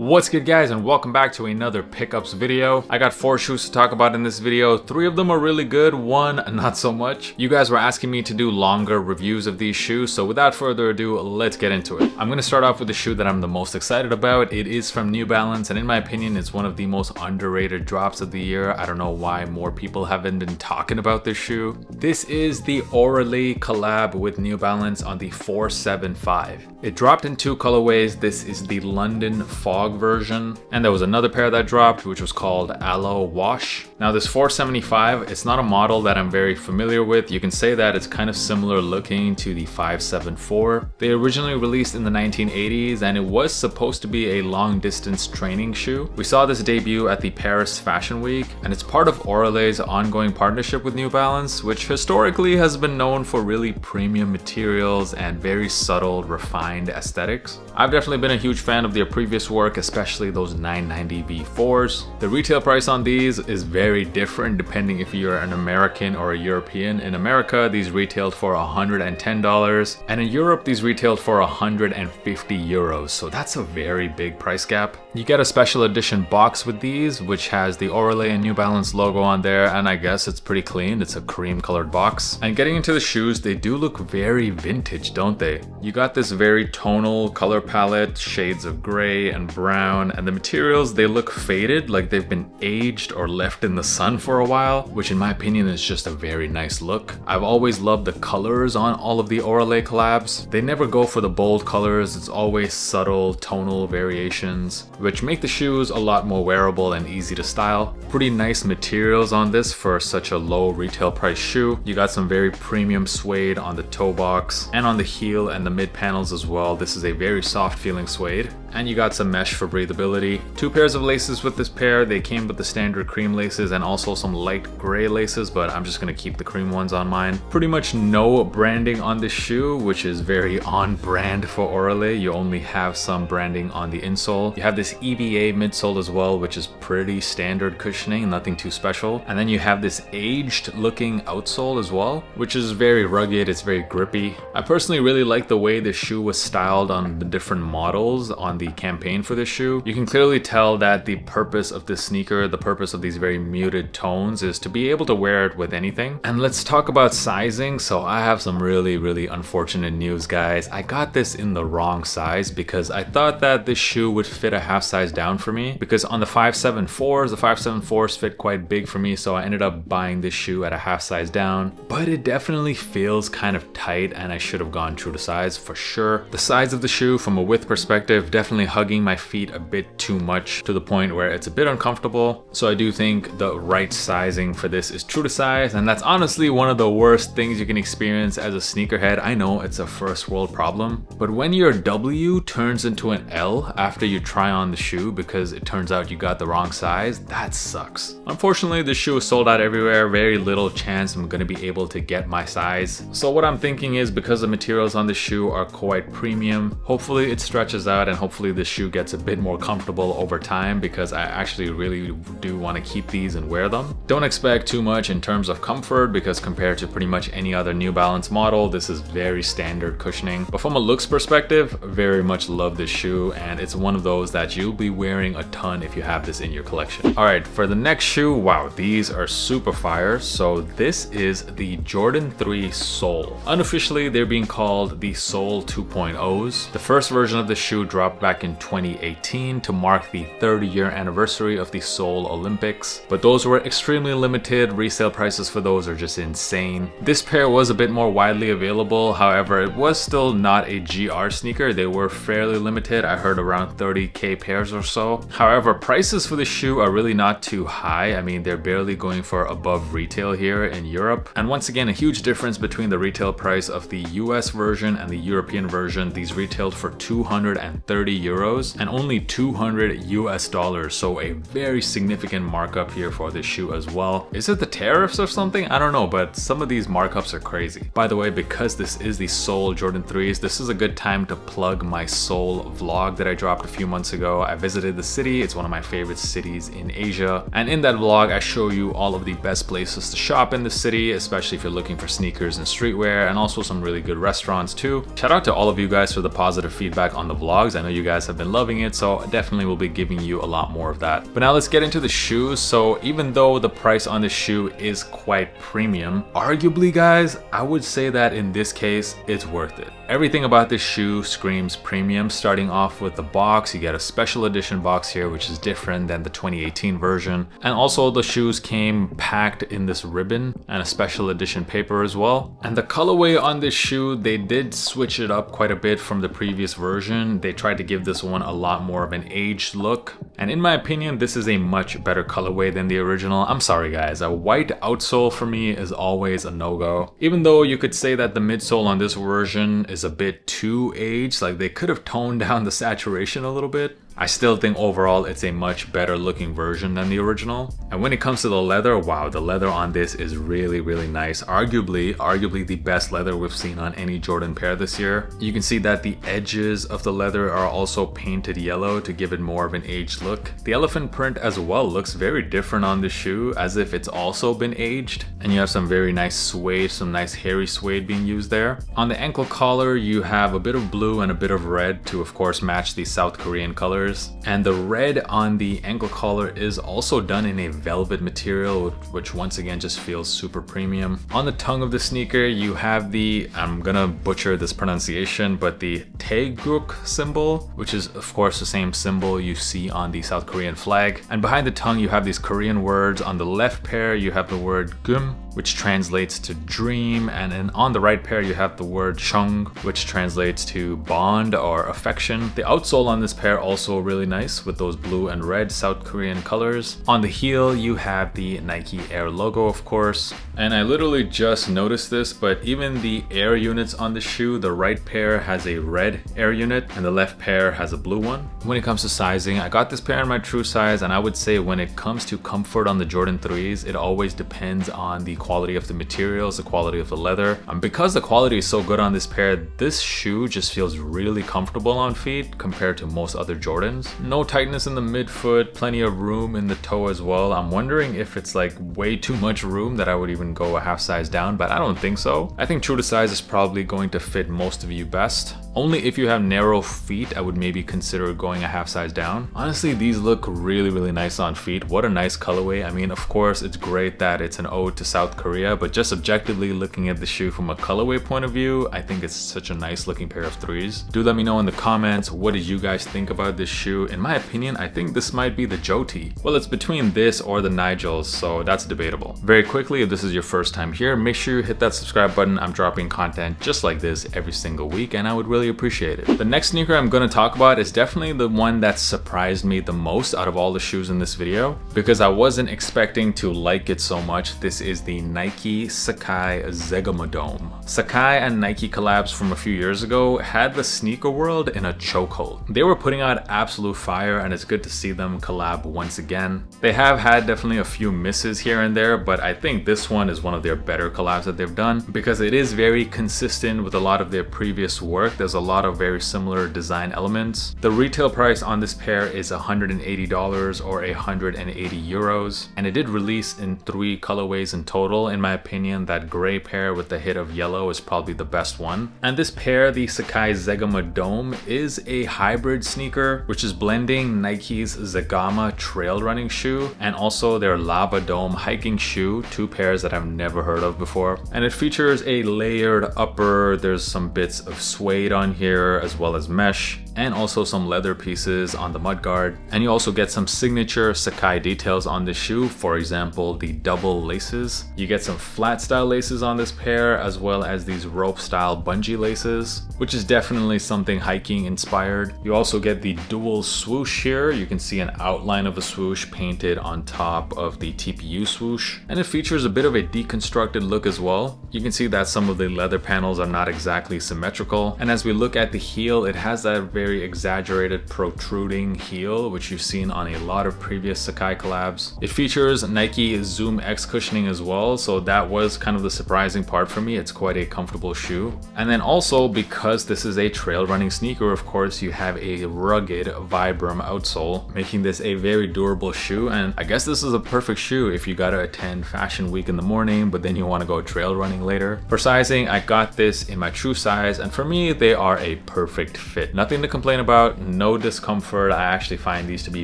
What's good guys, and welcome back to another pickups video. I got 4 shoes to talk about in this video. 3 of them are really good, 1 not so much. You guys were asking me to do longer reviews of these shoes, so without further ado, let's get into it. I'm gonna start off with the shoe that I'm the most excited about. It is from New Balance, and in my opinion, it's one of the most underrated drops of the year. I don't know why more people haven't been talking about this shoe. This is the Auralee collab with New Balance on the 475. It dropped in 2 colorways. This is the London Fog version, and there was another pair that dropped which was called Aloe Wash. Now this 475, it's not a model that I'm very familiar with. You can say that it's kind of similar looking to the 574. They originally released in the 1980s, and it was supposed to be a long distance training shoe. We saw this debut at the Paris Fashion Week, and it's part of Oralay's ongoing partnership with New Balance, which historically has been known for really premium materials and very subtle, refined aesthetics. I've definitely been a huge fan of their previous work, especially those 990 V4s. The retail price on these is very different depending if you're an American or a European. In America, these retailed for $110, and in Europe, these retailed for 150 euros. So that's a very big price gap. You get a special edition box with these, which has the Orlay and New Balance logo on there, and I guess it's pretty clean. It's a cream colored box. And getting into the shoes, they do look very vintage, don't they? You got this very tonal color palette, shades of gray and brown, and the materials, they look faded, like they've been aged or left in the sun for a while, which in my opinion is just a very nice look. I've always loved the colors on all of the Auralee collabs. They never go for the bold colors. It's always subtle tonal variations, which make the shoes a lot more wearable and easy to style. Pretty nice materials on this for such a low retail price shoe. You got some very premium suede on the toe box and on the heel and the mid panels as well. This is a very soft feeling suede. And you got some mesh for breathability. 2 pairs of laces with this pair. They came with the standard cream laces and also some light gray laces, but I'm just gonna keep the cream ones on mine. Pretty much no branding on this shoe, which is very on brand for Orlay. You only have some branding on the insole. You have this EVA midsole as well, which is pretty standard cushioning, nothing too special. And then you have this aged looking outsole as well, which is very rugged, it's very grippy. I personally really like the way this shoe was styled on the different models on the campaign for this shoe. You can clearly tell that the purpose of this sneaker, the purpose of these very muted tones, is to be able to wear it with anything. And let's talk about sizing. So I have some really unfortunate news, guys. I got this in the wrong size because I thought that this shoe would fit a half size down for me, because on the 574s, the 574s fit quite big for me, so I ended up buying this shoe at a half size down. But it definitely feels kind of tight, and I should have gone true to size for sure. The size of the shoe from a width perspective, definitely hugging my feet a bit too much to the point where it's a bit uncomfortable. So I do think the right sizing for this is true to size, and that's honestly one of the worst things you can experience as a sneakerhead. I know it's a first world problem, but when your W turns into an L after you try on the shoe because it turns out you got the wrong size, that sucks. Unfortunately, the shoe is sold out everywhere. Very little chance I'm gonna be able to get my size. So what I'm thinking is, because the materials on the shoe are quite premium, hopefully it stretches out and hopefully this shoe gets a bit more comfortable over time, because I actually really do want to keep these and wear them. Don't expect too much in terms of comfort, because compared to pretty much any other New Balance model, this is very standard cushioning. But from a looks perspective, very much love this shoe, and it's one of those that you'll be wearing a ton if you have this in your collection. All right, for the next shoe, wow, these are super fire. So this is the Jordan 3 Soul. Unofficially, they're being called the Soul 2.0s. The first version of the shoe dropped back in 2018 to mark the 30-year anniversary of the Seoul Olympics, but those were extremely limited. Resale prices for those are just insane. This pair was a bit more widely available, however it was still not a GR sneaker. They were fairly limited. I heard around 30k pairs or so. However, prices for the shoe are really not too high. I mean, they're barely going for above retail here in Europe, and once again, a huge difference between the retail price of the US version and the European version. These retailed for 230 euros and only $200 US, so a very significant markup here for this shoe as well. Is it the tariffs or something? I don't know, but some of these markups are crazy. By the way, because this is the Seoul Jordan 3s, this is a good time to plug my Seoul vlog that I dropped a few months ago. I visited the city. It's one of my favorite cities in Asia. And in that vlog, I show you all of the best places to shop in the city, especially if you're looking for sneakers and streetwear, and also some really good restaurants too. Shout out to all of you guys for the positive feedback on the vlogs. I know you guys have been loving it, so definitely will be giving you a lot more of that. But now let's get into the shoes. So even though the price on this shoe is quite premium, arguably guys, I would say that in this case, it's worth it. Everything about this shoe screams premium. Starting off with the box, you get a special edition box here, which is different than the 2018 version. And also the shoes came packed in this ribbon and a special edition paper as well. And the colorway on this shoe, they did switch it up quite a bit from the previous version. They tried to give this one a lot more of an aged look. And in my opinion, this is a much better colorway than the original. I'm sorry guys, a white outsole for me is always a no-go. Even though you could say that the midsole on this version is a bit too aged, like they could have toned down the saturation a little bit. I still think overall it's a much better looking version than the original. And when it comes to the leather, wow, the leather on this is really, really nice. Arguably the best leather we've seen on any Jordan pair this year. You can see that the edges of the leather are also painted yellow to give it more of an aged look. The elephant print as well looks very different on the shoe, as if it's also been aged. And you have some very nice suede, some nice hairy suede being used there. On the ankle collar, you have a bit of blue and a bit of red to of course match the South Korean colors. And the red on the ankle collar is also done in a velvet material, which once again just feels super premium. On the tongue of the sneaker, you have the, I'm gonna butcher this pronunciation, but the Taeguk symbol, which is of course the same symbol you see on the South Korean flag. And behind the tongue, you have these Korean words. On the left pair, you have the word gum, which translates to dream, and then on the right pair you have the word chung, which translates to bond or affection. The outsole on this pair also really nice with those blue and red South Korean colors. On the heel you have the Nike Air logo of course, and I literally just noticed this, but even the Air units on the shoe, the right pair has a red Air unit and the left pair has a blue one. When it comes to sizing, I got this pair in my true size, and I would say when it comes to comfort on the Jordan 3s, it always depends on the quality of the materials, the quality of the leather. Because the quality is so good on this pair, this shoe just feels really comfortable on feet compared to most other Jordans. No tightness in the midfoot, plenty of room in the toe as well. I'm wondering if it's like way too much room that I would even go a half size down, but I don't think so. I think true to size is probably going to fit most of you best. Only if you have narrow feet, I would maybe consider going a half size down. Honestly, these look really, really nice on feet. What a nice colorway. I mean, of course, it's great that it's an ode to South Korea, but just objectively looking at the shoe from a colorway point of view, I think it's such a nice looking pair of 3s. Do let me know in the comments, what did you guys think about this shoe? In my opinion, I think this might be the Joti. Well, it's between this or the Nigels, so that's debatable. Very quickly, if this is your first time here, make sure you hit that subscribe button. I'm dropping content just like this every single week, and I would really appreciate it. The next sneaker I'm going to talk about is definitely the one that surprised me the most out of all the shoes in this video, because I wasn't expecting to like it so much. This is the Nike Sacai Zegamadome. Sacai and Nike Collabs from a few years ago had the sneaker world in a chokehold. They were putting out absolute fire, and it's good to see them collab once again. They have had definitely a few misses here and there, but I think this one is one of their better collabs that they've done, because it is very consistent with a lot of their previous work. There's a lot of very similar design elements. The retail price on this pair is $180 or 180 euros, and it did release in 3 colorways in total. In my opinion, that gray pair with the hit of yellow is probably the best one. And this pair, the Sacai Zegamadome, is a hybrid sneaker, which is blending Nike's Zegama trail running shoe and also their Lava Dome hiking shoe, 2 pairs that I've never heard of before. And it features a layered upper. There's some bits of suede on here as well as mesh, and also some leather pieces on the mudguard. And you also get some signature Sacai details on the shoe, for example the double laces. You get some flat style laces on this pair, as well as these rope style bungee laces, which is definitely something hiking inspired. You also get the dual swoosh here. You can see an outline of a swoosh painted on top of the TPU swoosh, and it features a bit of a deconstructed look as well. You can see that some of the leather panels are not exactly symmetrical, and as we look at the heel, it has that very very exaggerated protruding heel, which you've seen on a lot of previous Sacai collabs. It features Nike Zoom X cushioning as well, so that was kind of the surprising part for me. It's quite a comfortable shoe. And then also, because this is a trail running sneaker, of course, you have a rugged Vibram outsole, making this a very durable shoe. And I guess this is a perfect shoe if you gotta attend fashion week in the morning, but then you want to go trail running later. For sizing, I got this in my true size, and for me, they are a perfect fit. Nothing to complain about, no discomfort. I actually find these to be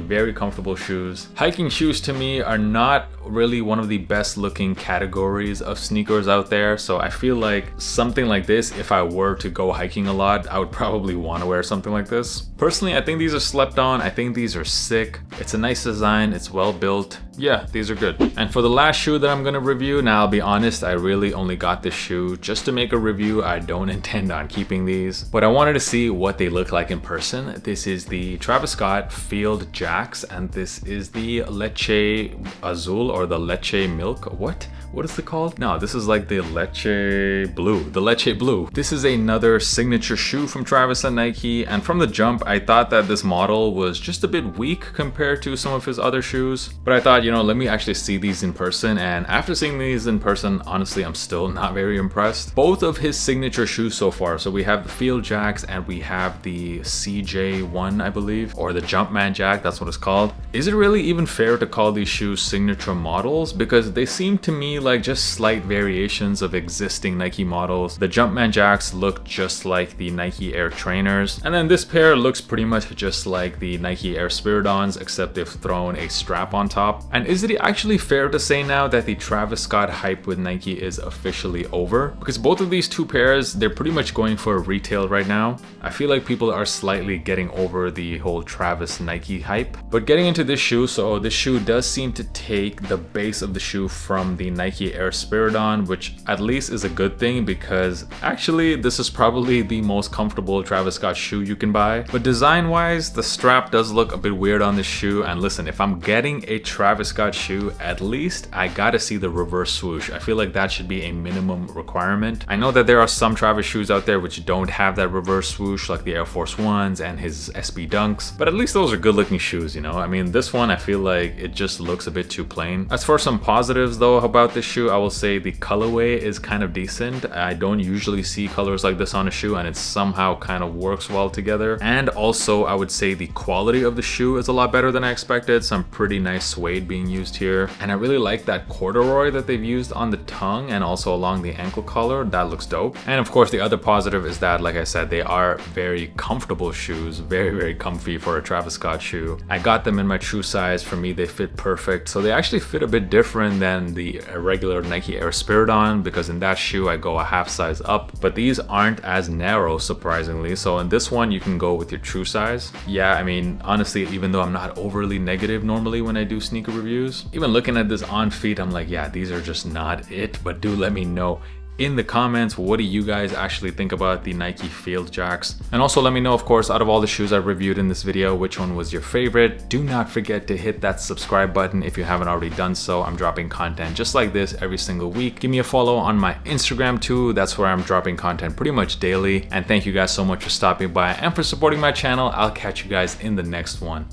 very comfortable shoes. Hiking shoes to me are not really one of the best looking categories of sneakers out there, so I feel like something like this, if I were to go hiking a lot, I would probably want to wear something like this. Personally, I think these are slept on. I think these are sick. It's a nice design, it's well built. Yeah, these are good. And for the last shoe that I'm gonna review, now I'll be honest, I really only got this shoe just to make a review. I don't intend on keeping these, but I wanted to see what they look like in person. This is the Travis Scott Field Jaxx, and this is the Leche Azul, or the Leche Milk. What is it called? No, this is like the Leche Blue. The Leche Blue. This is another signature shoe from Travis and Nike, and from the jump, I thought that this model was just a bit weak compared to some of his other shoes. But I thought, you know, let me actually see these in person, and after seeing these in person, honestly, I'm still not very impressed. Both of his signature shoes so far, so we have the Field Jaxx and we have the CJ1, I believe, or the Jumpman Jack, that's what it's called. Is it really even fair to call these shoes signature models? Because they seem to me like just slight variations of existing Nike models. The Jumpman Jacks look just like the Nike Air Trainers, and then this pair looks pretty much just like the Nike Air Spiridons, except they've thrown a strap on top. And is it actually fair to say now that the Travis Scott hype with Nike is officially over? Because both of these two pairs, they're pretty much going for retail right now. I feel like people are slightly getting over the whole Travis Nike hype. But getting into this shoe, so this shoe does seem to take the base of the shoe from the Nike Air Spiridon, which at least is a good thing, because actually this is probably the most comfortable Travis Scott shoe you can buy. But design wise, the strap does look a bit weird on this shoe, and listen, if I'm getting a Travis Scott shoe, at least I gotta see the reverse swoosh. I feel like that should be a minimum requirement. I know that there are some Travis shoes out there which don't have that reverse swoosh, like the Air Force Ones and his SB Dunks, but at least those are good looking shoes, you know? I mean, this one, I feel like it just looks a bit too plain. As for some positives though about this shoe, I will say the colorway is kind of decent. I don't usually see colors like this on a shoe, and it somehow kind of works well together. And also, I would say the quality of the shoe is a lot better than I expected. Some pretty nice suede being used here, and I really like that corduroy that they've used on the tongue and also along the ankle collar. That looks dope. And of course, the other positive is that, like I said, they are very comfortable shoes, very comfy for a Travis Scott shoe. I got them in my true size. For me, they fit perfect. So they actually fit a bit different than the regular Nike Air Spiridon, because in that shoe I go a half size up, but these aren't as narrow, surprisingly. So in this one, you can go with your true size. Yeah, I mean, honestly, even though I'm not overly negative normally when I do sneaker reviews, even looking at this on feet, I'm like, yeah, these are just not it. But do let me know in the comments, what do you guys actually think about the Nike Field Jaxx? And also let me know, of course, out of all the shoes I reviewed in this video, which one was your favorite? Do not forget to hit that subscribe button if you haven't already done so. I'm dropping content just like this every single week. Give me a follow on my Instagram too. That's where I'm dropping content pretty much daily. And thank you guys so much for stopping by and for supporting my channel. I'll catch you guys in the next one.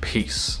Peace.